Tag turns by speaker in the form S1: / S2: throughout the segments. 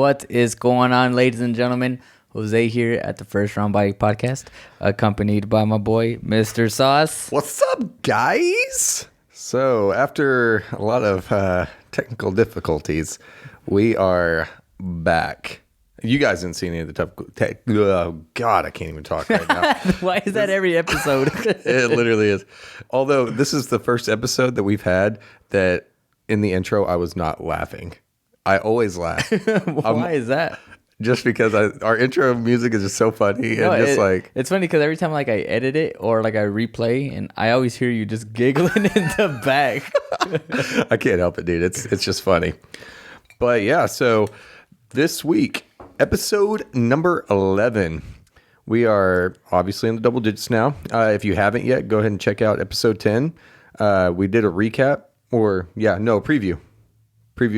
S1: What is going on, ladies and gentlemen? Jose here at the First Round Bike Podcast, accompanied by my boy, Mr. Sauce.
S2: What's up, guys? So, after a lot of technical difficulties, we are back. You guys didn't see any of the oh, God, I can't even talk right now.
S1: Why is that every episode?
S2: It literally is. Although, this is the first episode that we've had that in the intro, I was not laughing. I always laugh.
S1: Why is that?
S2: Just because our intro music is just so funny.
S1: No,
S2: And
S1: it's funny because every time I edit it or I replay, and I always hear you just giggling in the back.
S2: I can't help it, dude. It's just funny. But yeah, so this week, episode number 11. We are obviously in the double digits now. If you haven't yet, go ahead and check out episode 10. We did a recap preview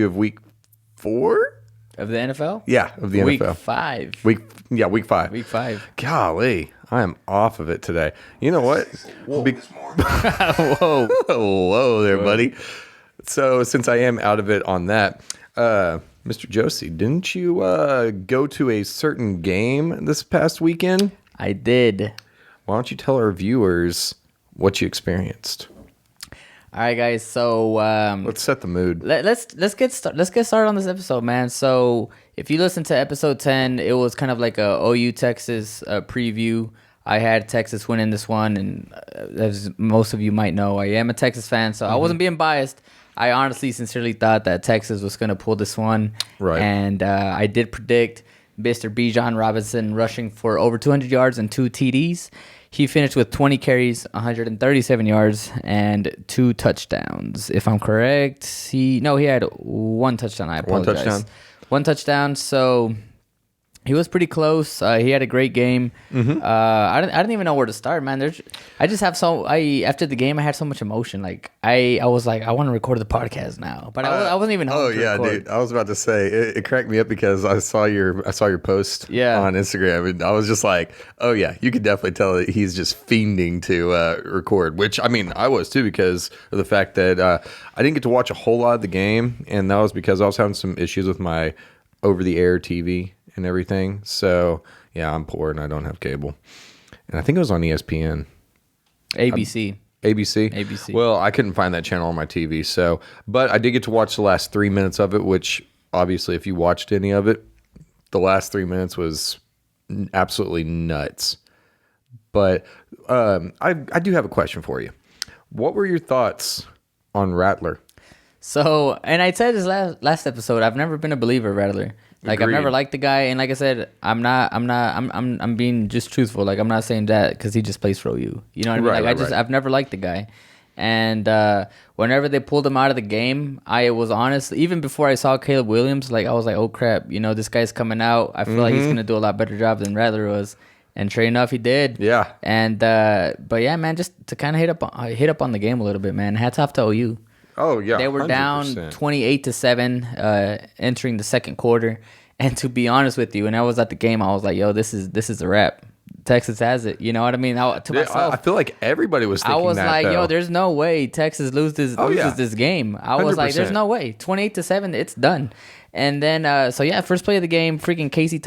S2: of week 4
S1: Of the NFL?
S2: Yeah, of the
S1: week
S2: NFL.
S1: 5.
S2: Week 5.
S1: Week 5.
S2: Golly, I am off of it today. You know what?
S1: Whoa.
S2: Whoa there, buddy. So since I am out of it on that, Mr. Josie, didn't you go to a certain game this past weekend?
S1: I did.
S2: Why don't you tell our viewers what you experienced?
S1: All right, guys. So
S2: Let's set the mood.
S1: let's get started on this episode, man. So if you listen to episode 10, it was kind of like a OU Texas preview. I had Texas winning this one, and as most of you might know, I am a Texas fan, so I wasn't being biased. I honestly, sincerely thought that Texas was going to pull this one,
S2: Right?
S1: And I did predict Mr. Bijan Robinson rushing for over 200 yards and 2 TDs. He finished with 20 carries, 137 yards, and 2 touchdowns. If I'm correct, he had 1 touchdown. I apologize. One touchdown. So he was pretty close. He had a great game. I didn't even know where to start, man. After the game, I had so much emotion. Like I was like, I want to record the podcast now, but I wasn't even home.
S2: Oh yeah, dude. I was about to say it cracked me up because I saw your post on Instagram, and I was just like, oh yeah, you could definitely tell that he's just fiending to record. Which I mean, I was too because of the fact that I didn't get to watch a whole lot of the game, and that was because I was having some issues with my over-the-air TV and everything. So yeah, I'm poor and I don't have cable. And I think it was on ESPN.
S1: ABC.
S2: ABC. Well, I couldn't find that channel on my TV. So, but I did get to watch the last 3 minutes of it, which obviously if you watched any of it, the last 3 minutes was absolutely nuts. But I do have a question for you. What were your thoughts on Rattler?
S1: So, and I said this last episode, I've never been a believer of Rattler. Like Agreed. I've never liked the guy, and like I said, I'm being just truthful. Like I'm not saying that because he just plays for OU. You know what I mean? I've never liked the guy, and whenever they pulled him out of the game, I was honest. Even before I saw Caleb Williams, like I was like, oh crap, this guy's coming out. I feel like he's gonna do a lot better job than Rattler was, and sure enough, he did.
S2: Yeah.
S1: And but yeah, man, just to kind of hit up on the game a little bit, man. Hats off to OU.
S2: Oh yeah,
S1: they were
S2: 100%.
S1: down 28-7 entering the second quarter, and to be honest with you, when I was at the game, I was like, "Yo, this is a wrap. Texas has it." You know what I mean?
S2: I feel like everybody was thinking that.
S1: I was like,
S2: though.
S1: "Yo, there's no way Texas loses this game." I was like, "There's no way. 28-7, it's done." And then, first play of the game, freaking Casey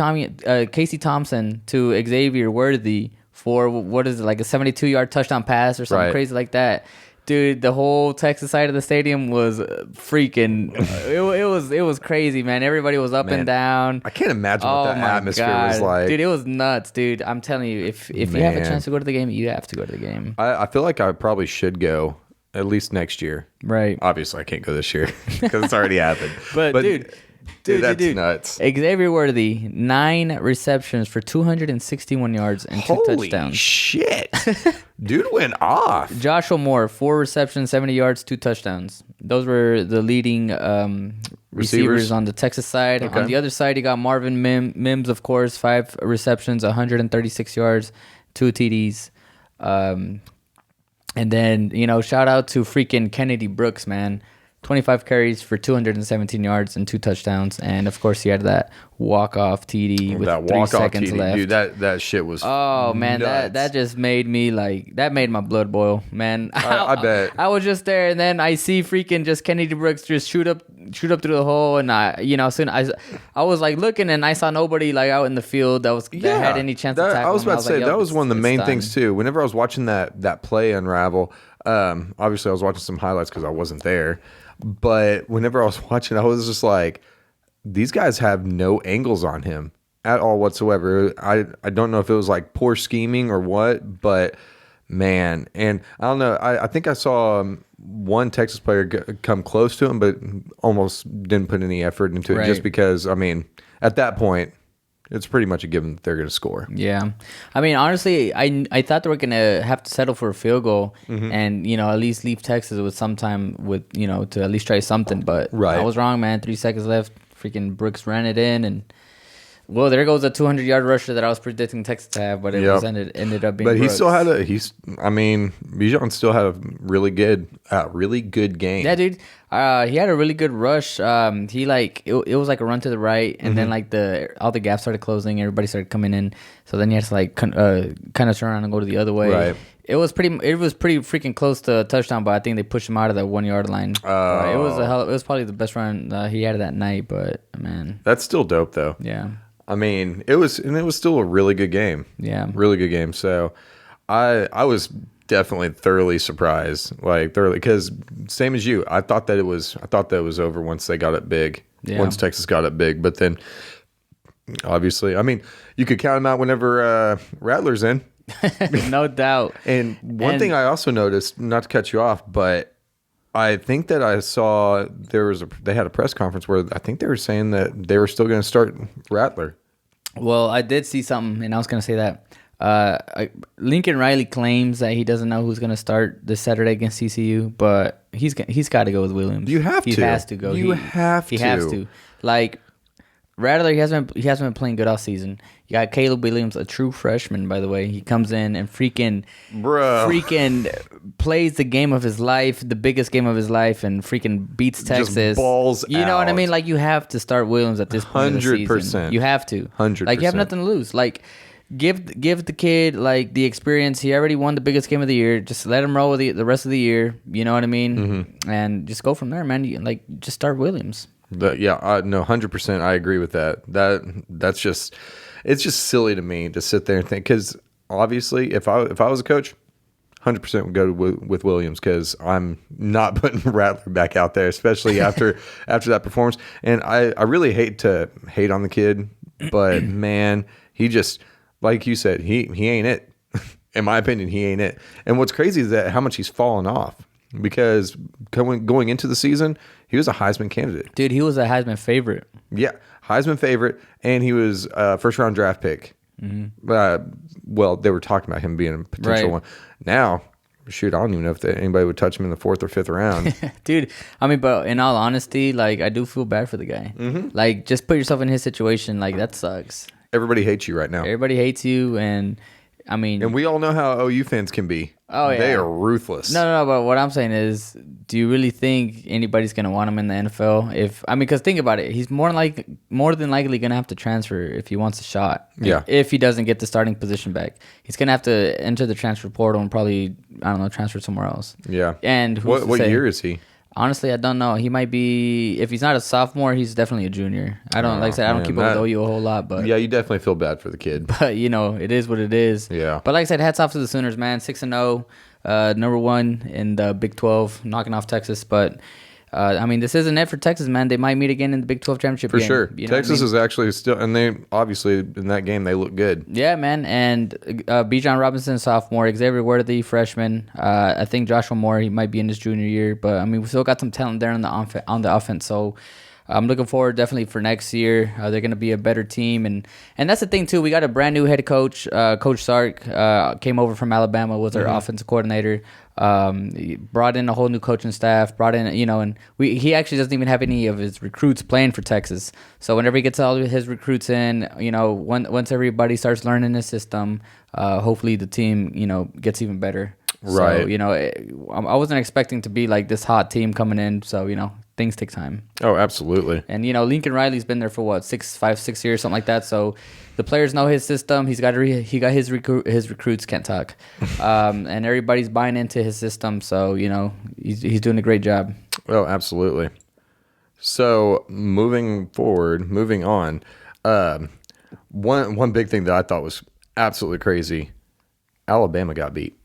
S1: Thompson to Xavier Worthy for what is it, like a 72-yard touchdown pass or something crazy like that. Dude, the whole Texas side of the stadium was freaking. It was crazy, man. Everybody was up and down.
S2: I can't imagine what that atmosphere was like.
S1: Dude, it was nuts, dude. I'm telling you, if you have a chance to go to the game, you have to go to the game.
S2: I feel like I probably should go at least next year.
S1: Right.
S2: Obviously, I can't go this year because it's already happened.
S1: But dude, that's
S2: nuts.
S1: Xavier Worthy, 9 receptions for 261 yards and 2 touchdowns.
S2: Holy shit. Dude went off.
S1: Joshua Moore, 4 receptions, 70 yards, 2 touchdowns. Those were the leading receivers on the Texas side. Okay. On the other side, you got Marvin Mims, of course, 5 receptions, 136 yards, 2 TDs. And then, shout out to freaking Kennedy Brooks, man. 25 carries for 217 yards and 2 touchdowns. And, of course, he had that walk-off TD with 3 seconds left.
S2: Dude, that shit was
S1: man,
S2: nuts.
S1: that just made me, that made my blood boil, man.
S2: I bet.
S1: I was just there, and then I see freaking just Kennedy Brooks just shoot up through the hole, and soon I was, looking, and I saw nobody, out in the field that had any chance to tackle.
S2: I was about to say, that was one of the main things, too. Whenever I was watching that play unravel, obviously I was watching some highlights because I wasn't there. But whenever I was watching, I was just like, these guys have no angles on him at all whatsoever. I don't know if it was poor scheming or what, but man, and I don't know. I think I saw one Texas player come close to him, but almost didn't put any effort into it just because, at that point, it's pretty much a given that they're going to score.
S1: Yeah. Honestly, I thought they were going to have to settle for a field goal and, at least leave Texas with some time to at least try something. But I was wrong, man. 3 seconds left. Freaking Brooks ran it in. And, well, there goes a 200-yard rusher that I was predicting Texas to have, but it ended up being
S2: But
S1: Brooks.
S2: he still had Bijan still had a really good game.
S1: Yeah, dude. He had a really good rush. He it was like a run to the right, and then all the gaps started closing. Everybody started coming in. So then he had to kind of turn around and go to the other way.
S2: Right.
S1: It was pretty freaking close to a touchdown, but I think they pushed him out of that 1 yard line. It was probably the best run he had that night. But man,
S2: that's still dope though.
S1: Yeah.
S2: It was still a really good game.
S1: Yeah.
S2: Really good game. So I was definitely thoroughly surprised, because same as you, I thought that it was over once they got it big. Yeah. Once Texas got it big, but then obviously, you could count them out whenever Rattler's in.
S1: No doubt.
S2: And one thing I also noticed, not to cut you off, but I think that I saw they had a press conference where I think they were saying that they were still going to start Rattler.
S1: Well, I did see something, and I was going to say that. Lincoln Riley claims that he doesn't know who's going to start this Saturday against TCU, but he's got to go with Williams.
S2: You have to.
S1: He has to go.
S2: He has to.
S1: Rattler, he hasn't been playing good all season. You got Caleb Williams, a true freshman, by the way. He comes in and freaking plays the game of his life, the biggest game of his life, and freaking beats Texas.
S2: Just balls out.
S1: You know what I mean? You have to start Williams at this point 100%. Of the season. You have to.
S2: 100%.
S1: You have nothing to lose. Give the kid the experience. He already won the biggest game of the year. Just let him roll with the rest of the year. You know what I mean? Mm-hmm. And just go from there, man. Just start Williams.
S2: No, 100%. I agree with that. It's just silly to me to sit there and think, because obviously, if I was a coach, 100% would go with Williams, because I'm not putting Rattler back out there, especially after that performance. And I really hate to hate on the kid, but man, he just, like you said, he ain't it. In my opinion, he ain't it. And what's crazy is that how much he's fallen off, because going into the season, he was a Heisman candidate.
S1: Dude, he was a Heisman favorite.
S2: Yeah, Heisman favorite, and he was a first-round draft pick. Mm-hmm. Well, they were talking about him being a potential one. Now, shoot, I don't even know if anybody would touch him in the 4th or 5th round.
S1: Dude, but in all honesty, I do feel bad for the guy. Mm-hmm. Just put yourself in his situation. That sucks.
S2: Everybody hates you right now.
S1: Everybody hates you, and and we
S2: all know how OU fans can be.
S1: Oh, yeah.
S2: They are ruthless.
S1: No, but what I'm saying is, do you really think anybody's going to want him in the NFL? Because think about it. He's more than likely going to have to transfer if he wants a shot.
S2: Yeah.
S1: If he doesn't get the starting position back. He's going to have to enter the transfer portal and probably, transfer somewhere else.
S2: Yeah.
S1: And
S2: what year is he?
S1: Honestly, I don't know. He might be, if he's not a sophomore, he's definitely a junior. I don't I don't keep up with OU a whole lot, but
S2: yeah, you definitely feel bad for the kid.
S1: But it is what it is.
S2: Yeah.
S1: But like I said, hats off to the Sooners, man. 6-0, number 1 in the Big 12, knocking off Texas. But this isn't it for Texas, man. They might meet again in the Big 12 championship
S2: for
S1: game.
S2: Sure. Texas is actually still, and they obviously in that game they look good.
S1: Yeah, man. And Bijan Robinson, sophomore, Xavier Worthy, freshman. I think Joshua Moore, he might be in his junior year, but we still got some talent there on the offense. So I'm looking forward definitely for next year. They're going to be a better team, and that's the thing too. We got a brand new head coach, Coach Sark, came over from Alabama, was our offensive coordinator. He brought in a whole new coaching staff. And he actually doesn't even have any of his recruits playing for Texas. So whenever he gets all of his recruits in, once everybody starts learning the system, hopefully the team gets even better.
S2: Right.
S1: So, I wasn't expecting to be like this hot team coming in. So, things take time.
S2: Oh, absolutely.
S1: And, Lincoln Riley's been there for what, 6 years, something like that. So the players know his system. He got his recruits can't talk. And everybody's buying into his system. So, he's doing a great job.
S2: Oh, absolutely. So moving on, one big thing that I thought was absolutely crazy, Alabama got beat.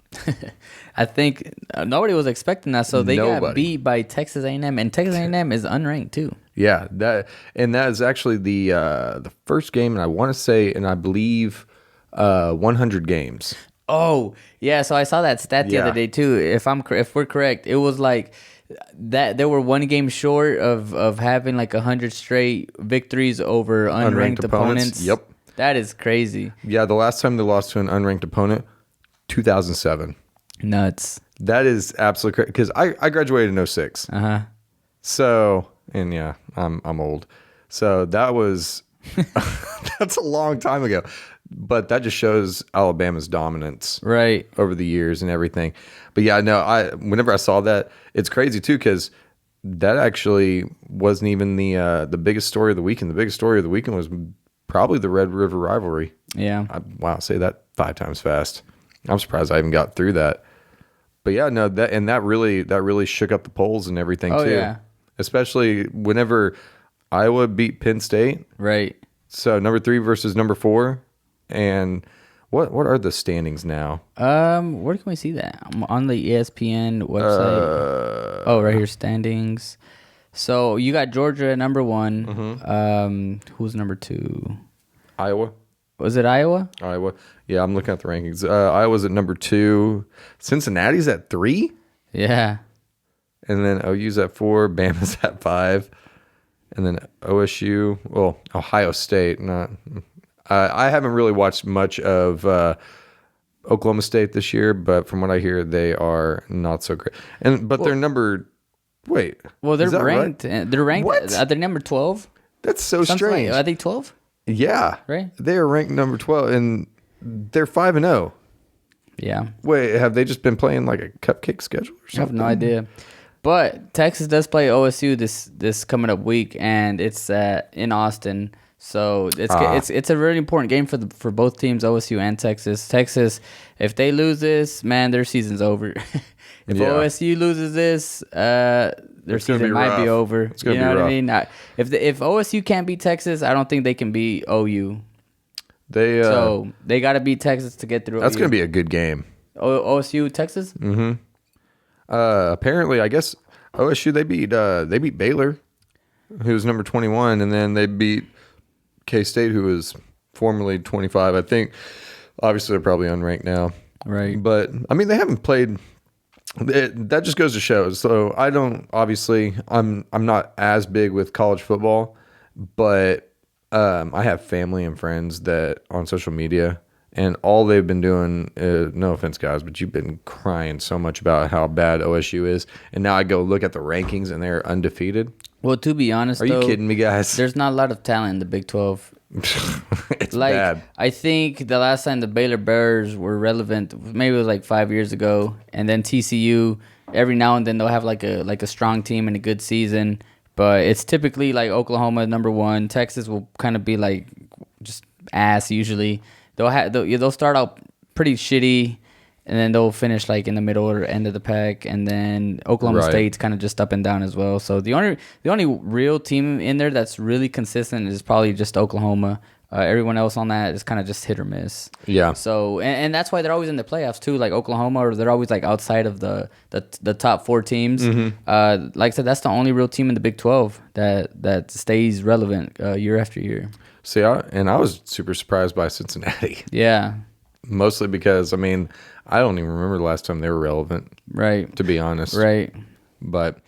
S1: I think nobody was expecting that, so they got beat by Texas A&M, and Texas A&M is unranked too.
S2: Yeah, that is actually the first game, and I believe 100 games.
S1: Oh yeah, so I saw that stat the other day too. If we're correct, it was like that they were one game short of having like 100 straight victories over unranked opponents.
S2: Yep,
S1: that is crazy.
S2: Yeah, the last time they lost to an unranked opponent, 2007.
S1: Nuts. That
S2: is absolutely crazy because I graduated in 06. So, and yeah, I'm old. So that was that's a long time ago. But that just shows Alabama's dominance,
S1: right,
S2: over the years and everything. But yeah, no, whenever I saw that, it's crazy too because that actually wasn't even the biggest story of the weekend. The biggest story of the weekend was probably the Red River rivalry.
S1: Yeah.
S2: Wow, say that 5 times fast. I'm surprised I even got through that. But yeah, no, that really shook up the polls and everything too.
S1: Yeah.
S2: Especially whenever Iowa beat Penn State.
S1: Right.
S2: So number 3 versus number 4. And what are the standings now?
S1: Where can we see that? I'm on the ESPN website. Right here, standings. So you got Georgia at number 1.
S2: Mm-hmm.
S1: Who's number 2?
S2: Iowa.
S1: Was it Iowa?
S2: Iowa. Yeah, I'm looking at the rankings. Iowa's at number 2. Cincinnati's at 3.
S1: Yeah.
S2: And then OU's at 4. Bama's at 5. And then OSU. Well, Ohio State. Not. I haven't really watched much of Oklahoma State this year, but from what I hear, they are not so great. But they're number. Wait.
S1: Well, they're ranked.
S2: Right?
S1: They're ranked.
S2: What?
S1: Are they number 12?
S2: That's so strange.
S1: Are they 12?
S2: Yeah.
S1: Right.
S2: They are ranked number 12, and they're 5-0.
S1: Yeah.
S2: Wait, have they just been playing like a cupcake schedule or something?
S1: I have no idea. But Texas does play OSU this coming up week, and it's in Austin. So it's a really important game for both teams, OSU and Texas. Texas, if they lose this, man, their season's over. If OSU loses this, their season might be over.
S2: It's gonna be rough.
S1: What I mean? If OSU can't beat Texas, I don't think they can beat OU. So they got to beat Texas to get through.
S2: That's going to be a good game.
S1: OSU Texas.
S2: Mm-hmm. Apparently, I guess OSU they beat Baylor, who was number 21, and then they beat K-State, who was formerly 25. I think. Obviously, they're probably unranked now.
S1: Right.
S2: But I mean, they haven't played. That just goes to show. So I don't. Obviously, I'm not as big with college football, but I have family and friends that on social media, and all they've been doing. No offense, guys, but you've been crying so much about how bad OSU is, and now I go look at the rankings, and they're undefeated.
S1: Well, to be honest,
S2: are you kidding me, guys?
S1: There's not a lot of talent in the Big 12.
S2: It's bad.
S1: I think the last time the Baylor Bears were relevant, maybe it was like 5 years ago, and then TCU. Every now and then they'll have like a strong team and a good season, but it's typically like Oklahoma number 1. Texas will kind of be like just ass usually. They'll start out pretty shitty, and then they'll finish like in the middle or end of the pack, and then Oklahoma State's kind of just up and down as well. So the only real team in there that's really consistent is probably just Oklahoma. Everyone else on that is kind of just hit or miss. Yeah. So and that's why they're always in the playoffs too, like Oklahoma, or they're always like outside of the top 4 teams. Mm-hmm. Like I said, that's the only real team in the Big 12 that stays relevant year after year.
S2: See, I was super surprised by Cincinnati.
S1: Yeah.
S2: Mostly because, I mean, I don't even remember the last time they were relevant.
S1: Right.
S2: To be honest.
S1: Right.
S2: But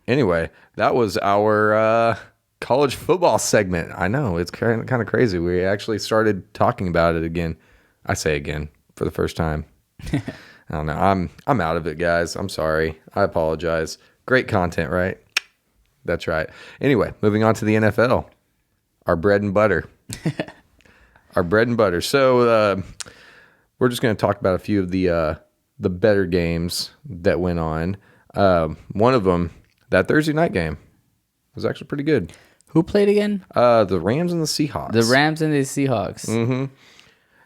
S2: anyway, that was our college football segment. I know, it's kind of crazy. We actually started talking about it again. I say again for the first time. I don't know. I'm out of it, guys. I'm sorry. I apologize. Great content, right? That's right. Anyway, moving on to the NFL. Our bread and butter. Our bread and butter. So, we're just going to talk about a few of the the better games that went on. One of them, that Thursday night game, was actually pretty good.
S1: Who played again?
S2: The Rams and the Seahawks.
S1: The Rams and the Seahawks.
S2: Mm-hmm.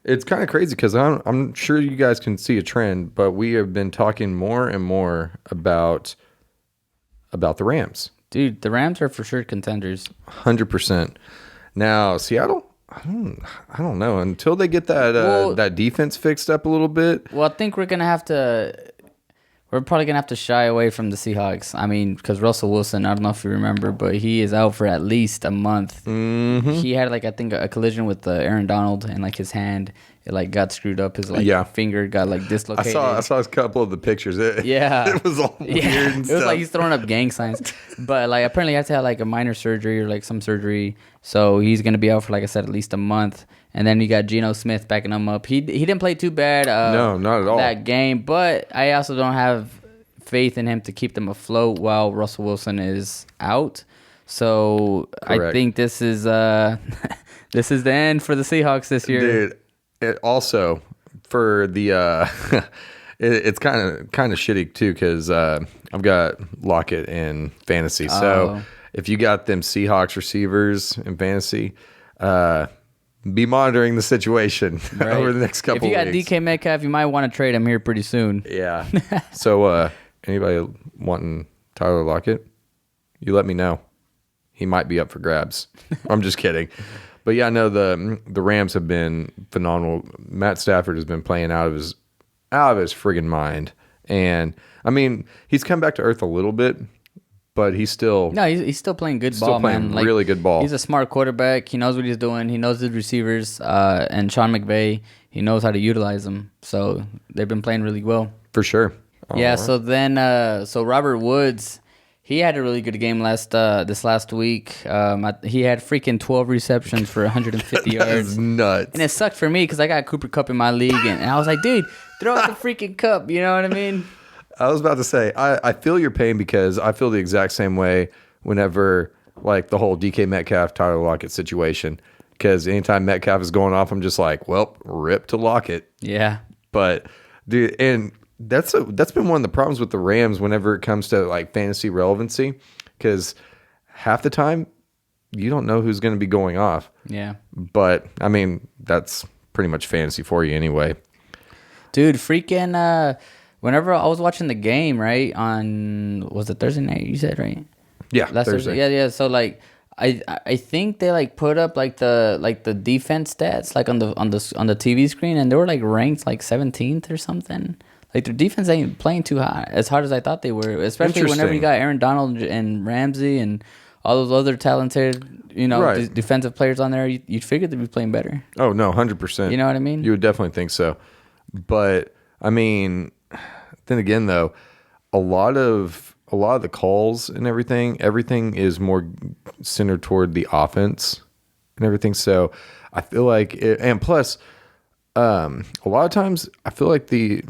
S2: It's kind of crazy because I'm sure you guys can see a trend, but we have been talking more and more about the Rams.
S1: Dude, the Rams are for sure contenders.
S2: 100%. Now, Seattle, I don't know. Until they get that defense fixed up a little bit.
S1: Well, I think we're probably going to have to shy away from the Seahawks. I mean, because Russell Wilson, I don't know if you remember, but he is out for at least a month.
S2: Mm-hmm.
S1: He had, I think, a collision with Aaron Donald, and, his hand, it, got screwed up. His, finger got, dislocated.
S2: I saw a couple of the pictures. It was all weird and stuff.
S1: It was like he's throwing up gang signs. But, apparently he has to have, a minor surgery or, some surgery. So he's going to be out for, like I said, at least a month. And then you got Geno Smith backing him up. He didn't play too bad.
S2: No, not at all.
S1: That game, but I also don't have faith in him to keep them afloat while Russell Wilson is out. So correct. I think this is this is the end for the Seahawks this year.
S2: Dude, it also for the it's kind of shitty too because I've got Lockett in fantasy. So if you got them Seahawks receivers in fantasy, be monitoring the situation over the next couple of weeks.
S1: If you got DK Metcalf, you might want to trade him here pretty soon.
S2: Yeah. So anybody wanting Tyler Lockett, you let me know. He might be up for grabs. I'm just kidding. But yeah, no, the Rams have been phenomenal. Matt Stafford has been playing out of his friggin' mind. And I mean, he's come back to earth a little bit. But he's still
S1: playing good ball, man.
S2: Really good ball.
S1: He's a smart quarterback. He knows what he's doing. He knows his receivers. And Sean McVay, he knows how to utilize them. So they've been playing really well.
S2: For sure.
S1: Yeah. Right. So then, Robert Woods, he had a really good game this last week. He had freaking 12 receptions for 150 yards.
S2: That's nuts.
S1: And it sucked for me because I got Cooper Kupp in my league, and I was like, dude, throw out the freaking Kupp. You know what I mean?
S2: I was about to say, I feel your pain because I feel the exact same way whenever, the whole DK Metcalf, Tyler Lockett situation. Because anytime Metcalf is going off, I'm just like, well, rip to Lockett.
S1: Yeah.
S2: But, dude, and that's been one of the problems with the Rams whenever it comes to, fantasy relevancy. Because half the time, you don't know who's going to be going off.
S1: Yeah. But,
S2: I mean, that's pretty much fantasy for you anyway.
S1: Dude, freaking... Whenever I was watching the game, right, was it Thursday night? You said, right?
S2: Yeah, last Thursday.
S1: Yeah. So I think they put up the defense stats on the TV screen, and they were ranked 17th or something. Their defense ain't playing too high as hard as I thought they were. Especially whenever you got Aaron Donald and Ramsey and all those other talented defensive players on there. You'd figure they'd be playing better.
S2: Oh no, 100%.
S1: You know what I mean?
S2: You would definitely think so, but I mean. Then again, though, a lot of the calls and everything is more centered toward the offense and everything. So I feel like, and plus, a lot of times I feel like the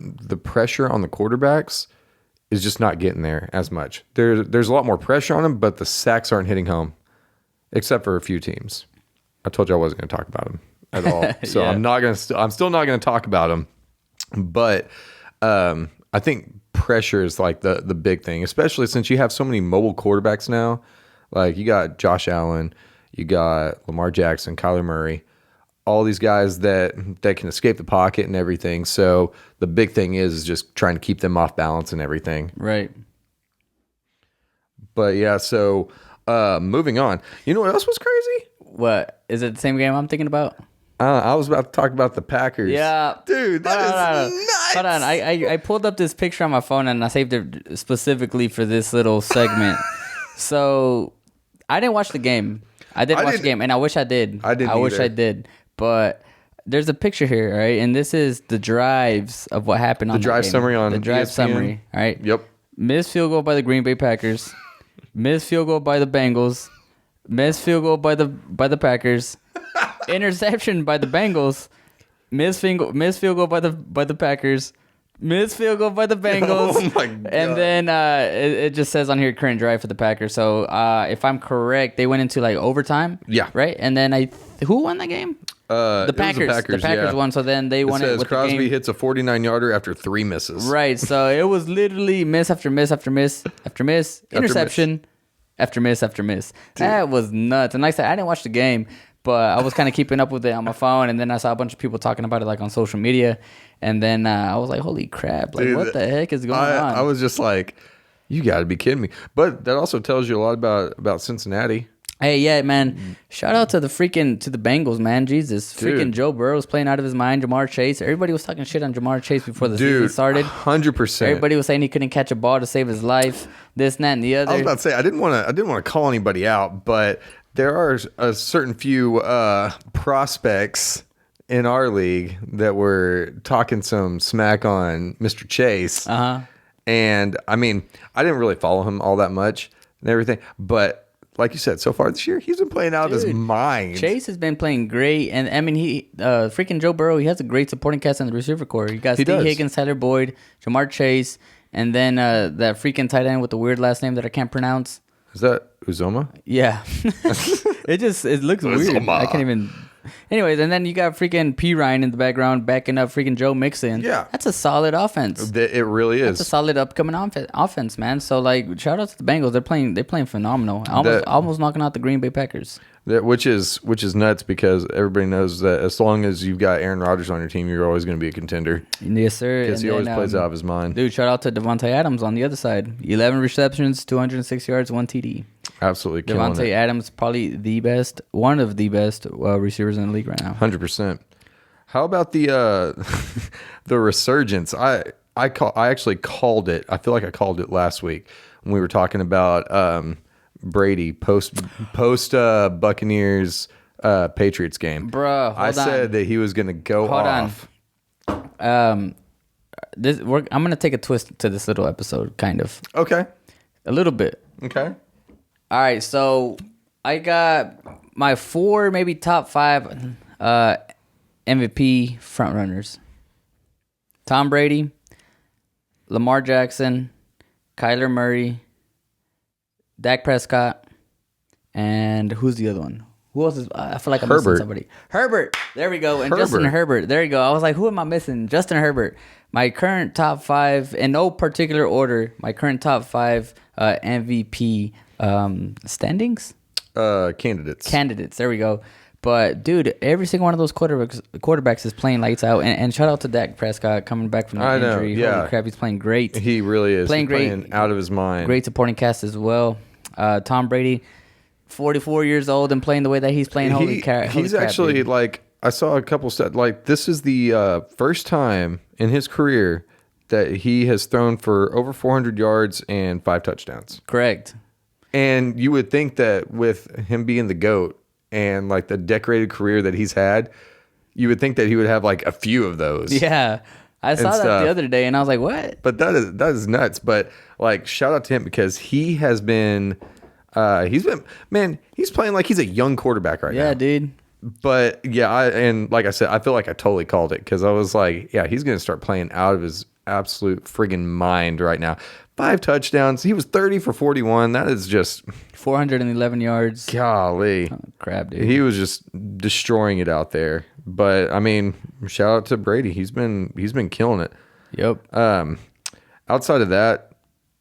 S2: pressure on the quarterbacks is just not getting there as much. There's a lot more pressure on them, but the sacks aren't hitting home, except for a few teams. I told you I wasn't going to talk about them at all, so yeah. I'm still not going to talk about them, but. I think pressure is the big thing, especially since you have so many mobile quarterbacks now. You got Josh Allen, you got Lamar Jackson, Kyler Murray, all these guys that can escape the pocket and everything. So the big thing is just trying to keep them off balance and everything.
S1: Right.
S2: But yeah, so moving on. You know what else was crazy?
S1: What? Is it the same game I'm thinking about?
S2: I was about to talk about the Packers.
S1: Yeah.
S2: Dude, that is nuts.
S1: Hold on. I pulled up this picture on my phone and I saved it specifically for this little segment. So, I didn't watch the game. I didn't watch the game, and I wish I did. I wish I did. But there's a picture here, right? And this is the drives of what happened on the drive game.
S2: Summary on
S1: the drive
S2: ESPN.
S1: Summary, all right?
S2: Yep.
S1: Missed field goal by the Green Bay Packers. Missed field goal by the Bengals. Missed field goal by the Packers. Interception by the Bengals. Missed field goal by the Packers. Missed field goal by the Bengals.
S2: Oh my God.
S1: And then it just says on here current drive for the Packers. So if I'm correct, they went into overtime.
S2: Yeah.
S1: Right? And then who won that game? The Packers won, so then they won it with
S2: Crosby
S1: the game.
S2: hits a 49-yarder after 3 misses.
S1: Right, so it was literally miss after miss after miss after miss, interception after miss after miss. Dude. That was nuts. And like I said, I didn't watch the game, but I was kind of keeping up with it on my phone, and then I saw a bunch of people talking about it like on social media, and then I was like, holy crap, like, dude, what the heck is going on?
S2: I was just like, you got to be kidding me. But that also tells you a lot about Cincinnati.
S1: Hey, yeah, man. Shout out to the Bengals, man. Jesus. Dude. Freaking Joe Burrow was playing out of his mind. Jamar Chase. Everybody was talking shit on Jamar Chase before the season started.
S2: 100%.
S1: Everybody was saying he couldn't catch a ball to save his life. This, and that, and the other.
S2: I was about to say, I didn't want to call anybody out, but there are a certain few prospects in our league that were talking some smack on Mr. Chase.
S1: Uh-huh.
S2: And, I mean, I didn't really follow him all that much and everything, but like you said, so far this year, he's been playing out of his mind.
S1: Chase has been playing great. And, I mean, freaking Joe Burrow, he has a great supporting cast in the receiver corps. You got Steve Higgins, Tyler Boyd, Jamar Chase, and then that freaking tight end with the weird last name that I can't pronounce.
S2: Is that Uzoma?
S1: Yeah. It looks weird. I can't even... Anyways, and then you got freaking P. Ryan in the background backing up freaking Joe Mixon.
S2: Yeah.
S1: That's a solid offense.
S2: It really is.
S1: That's a solid upcoming offense, man. So, like, shout out to the Bengals. They're playing phenomenal. Almost knocking out the Green Bay Packers.
S2: Which is nuts because everybody knows that as long as you've got Aaron Rodgers on your team, you're always going to be a contender.
S1: Yes, sir.
S2: Because he always plays out of his mind.
S1: Dude, shout out to Devontae Adams on the other side. 11 receptions, 206 yards, 1 TD.
S2: Absolutely killing
S1: Devontae Adams, probably one of the best receivers in the league right now.
S2: 100%. How about the the resurgence? I actually called it. I feel like I called it last week when we were talking about Brady post Buccaneers Patriots game.
S1: Bro,
S2: I said that he was going to go off.
S1: I'm going to take a twist to this little episode, kind of.
S2: Okay.
S1: A little bit.
S2: Okay.
S1: All right, so I got my 4, maybe top 5 MVP frontrunners. Tom Brady, Lamar Jackson, Kyler Murray, Dak Prescott, and who's the other one? Who else is... I feel like I'm missing somebody. Herbert. There we go. And Justin Herbert. There you go. I was like, who am I missing? Justin Herbert. My current top 5, in no particular order, my current top 5 MVP standings? Candidates. There we go. But, dude, every single one of those quarterbacks is playing lights out. And shout out to Dak Prescott coming back from the injury.
S2: Yeah.
S1: Holy crap, he's playing great.
S2: He really is.
S1: Playing
S2: out of his mind.
S1: Great supporting cast as well. Tom Brady, 44 years old and playing the way that he's playing. Holy crap.
S2: He's actually, dude. Like, I saw a couple stats. Like, this is the first time in his career that he has thrown for over 400 yards and 5 touchdowns.
S1: Correct.
S2: And you would think that with him being the GOAT and like the decorated career that he's had, you would think that he would have like a few of those.
S1: Yeah. I saw that the other day and I was like, what?
S2: But that is nuts. But like, shout out to him because he has been, he's playing like he's a young quarterback right now.
S1: Yeah, dude.
S2: But yeah, and like I said, I feel like I totally called it because I was like, yeah, he's going to start playing out of his absolute friggin' mind right now. 5 touchdowns. He was 30 for 41. That is just
S1: 411 yards.
S2: Golly.
S1: Oh, crap, dude.
S2: He was just destroying it out there. But I mean, shout out to Brady. He's been killing it.
S1: Yep.
S2: Outside of that,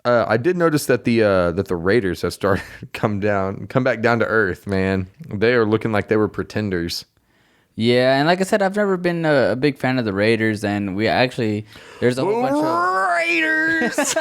S2: I did notice that the Raiders have started come back down to earth, man. They are looking like they were pretenders.
S1: Yeah, and like I said, I've never been a big fan of the Raiders, and there's a whole bunch of
S2: Raiders.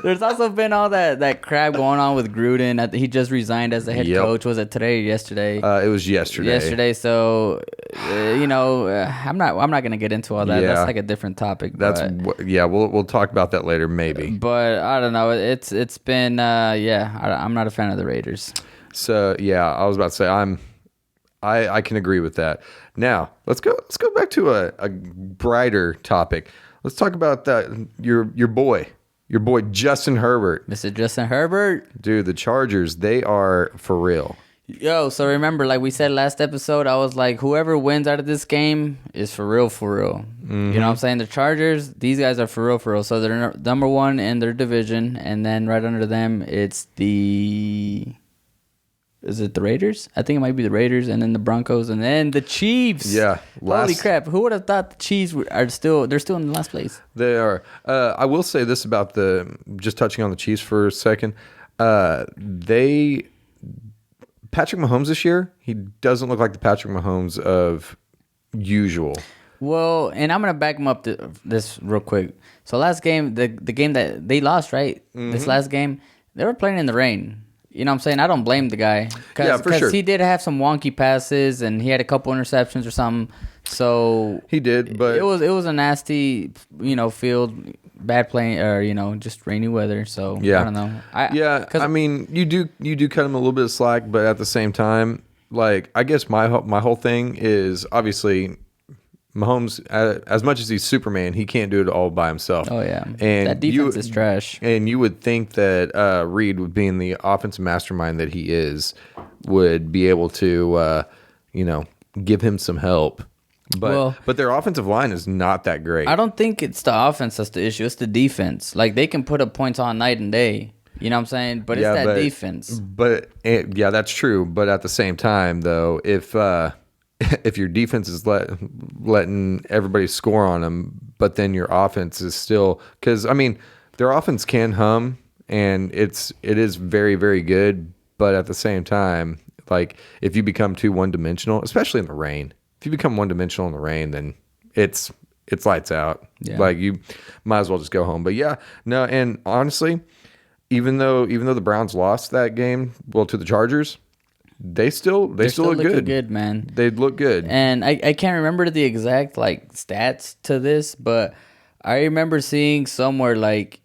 S1: There's also been all that crap going on with Gruden. He just resigned as the head coach. Was it today or yesterday?
S2: It was yesterday.
S1: So I'm not gonna get into all that. Yeah. That's like a different topic.
S2: We'll talk about that later, maybe.
S1: But I don't know. It's been I'm not a fan of the Raiders.
S2: So yeah, I was about to say I can agree with that. Now let's go back to a brighter topic. Let's talk about that your boy Justin Herbert.
S1: Mr. Justin Herbert.
S2: Dude, the Chargers, they are for real.
S1: Yo, so remember, like we said last episode, I was like, whoever wins out of this game is for real, for real. Mm-hmm. You know what I'm saying? The Chargers, these guys are for real, for real. So they're number 1 in their division, and then right under them, it's the Is it the Raiders? I think it might be the Raiders, and then the Broncos, and then the Chiefs.
S2: Yeah.
S1: Holy crap! Who would have thought the Chiefs are still? They're still in the last place.
S2: They are. I will say this about just touching on the Chiefs for a second. Patrick Mahomes this year, he doesn't look like the Patrick Mahomes of usual.
S1: Well, and I'm gonna back him up to this real quick. So last game, the game that they lost, right? Mm-hmm. This last game, they were playing in the rain. You know what I'm saying? I don't blame the guy.
S2: Yeah, for sure.
S1: He did have some wonky passes, and he had a couple interceptions or something. So
S2: he did, but
S1: it was a nasty, field, bad playing, or just rainy weather. So
S2: yeah.
S1: I don't know.
S2: I mean, you do cut him a little bit of slack, but at the same time, like I guess my whole thing is obviously Mahomes, as much as he's Superman, he can't do it all by himself.
S1: Oh, yeah.
S2: And
S1: that defense is trash.
S2: And you would think that Reed, being the offensive mastermind that he is, would be able to, give him some help. But their offensive line is not that great.
S1: I don't think it's the offense that's the issue. It's the defense. Like, they can put up points on night and day. You know what I'm saying? But it's defense.
S2: But, that's true. But at the same time, though, if your defense is letting everybody score on them, but then your offense is still, because I mean their offense can hum and it is very, very good, but at the same time, like if you become too one dimensional, especially in the rain, if you become one dimensional in the rain, then it's lights out. Yeah. Like you might as well just go home. But yeah, no, and honestly, even though the Browns lost that game, to the Chargers. They still look good,
S1: man.
S2: They look good,
S1: and I can't remember the exact stats to this, but I remember seeing somewhere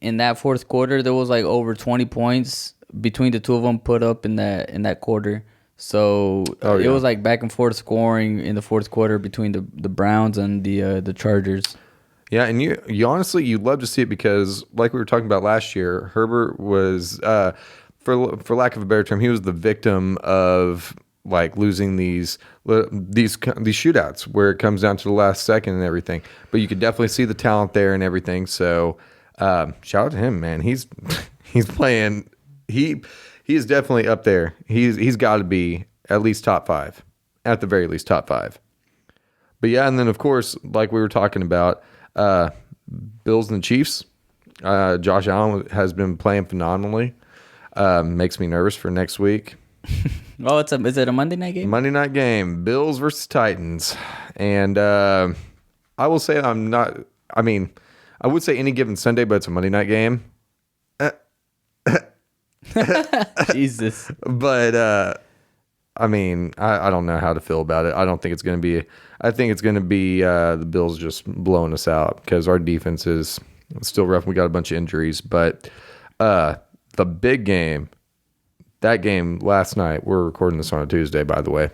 S1: in that fourth quarter there was over 20 points between the two of them put up in that quarter. So it was back and forth scoring in the fourth quarter between the Browns and the Chargers.
S2: Yeah, and you honestly you'd love to see it because like we were talking about last year, Herbert was. For lack of a better term, he was the victim of losing these shootouts where it comes down to the last second and everything. But you could definitely see the talent there and everything. So shout out to him, man. He's playing. He is definitely up there. He's got to be at least top 5, at the very least top 5. But yeah, and then of course, like we were talking about, Bills and the Chiefs. Josh Allen has been playing phenomenally. Makes me nervous for next week.
S1: Oh, is it a Monday night game?
S2: Monday night game, Bills versus Titans. And I will say I would say any given Sunday, but it's a Monday night game.
S1: Jesus.
S2: But I don't know how to feel about it. I don't think it's going to be. I think it's going to be the Bills just blowing us out because our defense is still rough. We got a bunch of injuries, but the big game, that game last night. We're recording this on a Tuesday, by the way.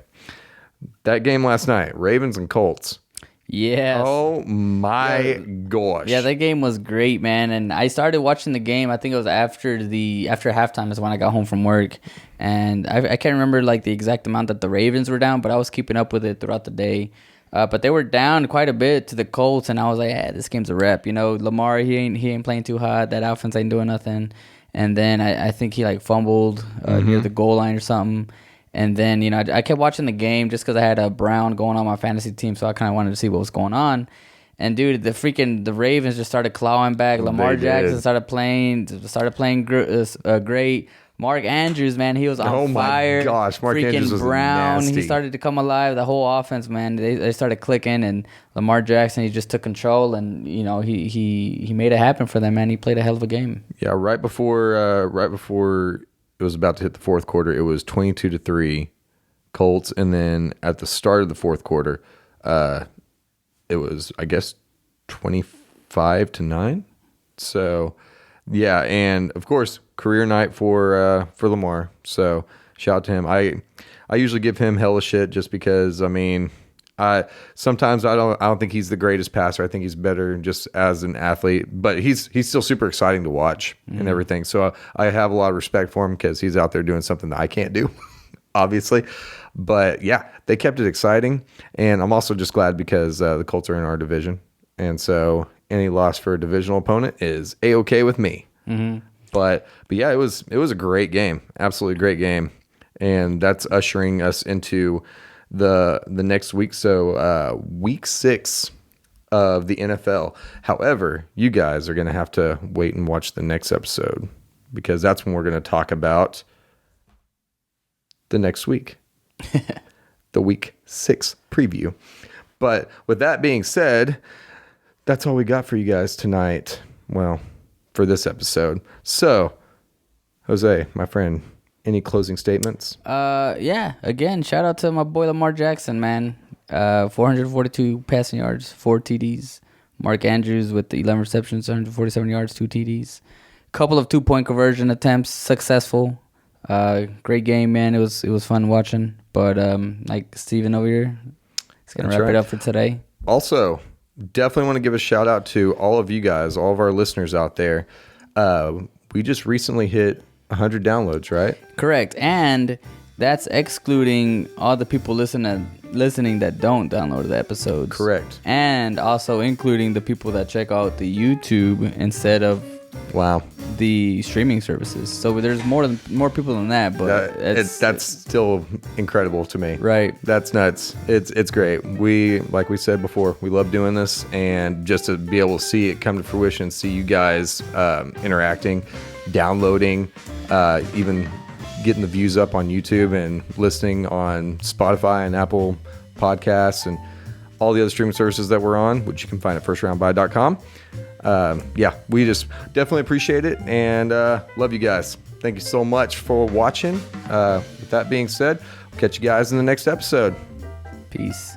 S2: That game last night, Ravens and Colts.
S1: Yes.
S2: Oh my gosh.
S1: Yeah, that game was great, man. And I started watching the game. I think it was after halftime is when I got home from work, and I can't remember the exact amount that the Ravens were down, but I was keeping up with it throughout the day. But they were down quite a bit to the Colts, and I was like, this game's a wrap. Lamar, he ain't playing too hot. That offense ain't doing nothing. And then I think he fumbled near the goal line or something. And then, I kept watching the game just because I had a Brown going on my fantasy team, so I kind of wanted to see what was going on. And, dude, the Ravens just started clawing back. Lamar Jackson started playing great. Mark Andrews, man, he was on fire.
S2: Oh, my gosh. Mark Andrews was
S1: Brown,
S2: nasty.
S1: He started to come alive. The whole offense, man, they started clicking. And Lamar Jackson, he just took control. And, he made it happen for them, man. He played a hell of a game.
S2: Yeah, right before it was about to hit the fourth quarter, it was 22-3 Colts. And then at the start of the fourth quarter, it was, I guess, 25-9. So, yeah, and of course, career night for Lamar. So shout out to him. I usually give him hella shit just because sometimes I don't think he's the greatest passer. I think he's better just as an athlete, but he's still super exciting to watch and everything. So I have a lot of respect for him because he's out there doing something that I can't do, obviously. But yeah, they kept it exciting, and I'm also just glad because the Colts are in our division, and so any loss for a divisional opponent is A-okay with me. Mm-hmm. But yeah, it was a great game, absolutely great game, and that's ushering us into the next week. So week 6 of the NFL. However, you guys are going to have to wait and watch the next episode, because that's when we're going to talk about the next week, the week 6 preview. But with that being said, that's all we got for you guys tonight. Well, for this episode. So, Jose, my friend, any closing statements?
S1: Yeah. Again, shout out to my boy Lamar Jackson, man. 442 passing yards, 4 TDs. Mark Andrews with the 11 receptions, 147 yards, 2 TDs. Couple of 2-point conversion attempts, successful. Great game, man. It was fun watching. But like Steven over here, he's gonna wrap it up for today.
S2: Also, definitely want to give a shout out to all of you guys, all of our listeners out there. We just recently hit 100 downloads, right?
S1: Correct, and that's excluding all the people listening that don't download the episodes.
S2: Correct.
S1: And also including the people that check out the YouTube instead of the streaming services. So there's more people than that, but
S2: that's still incredible to me.
S1: Right.
S2: That's nuts. It's great. We, like we said before, we love doing this, and just to be able to see it come to fruition, see you guys interacting, downloading, even getting the views up on YouTube and listening on Spotify and Apple Podcasts and all the other streaming services that we're on, which you can find at firstroundbuy.com. We just definitely appreciate it, and love you guys. Thank you so much for watching. With that being said, we'll catch you guys in the next episode.
S1: Peace.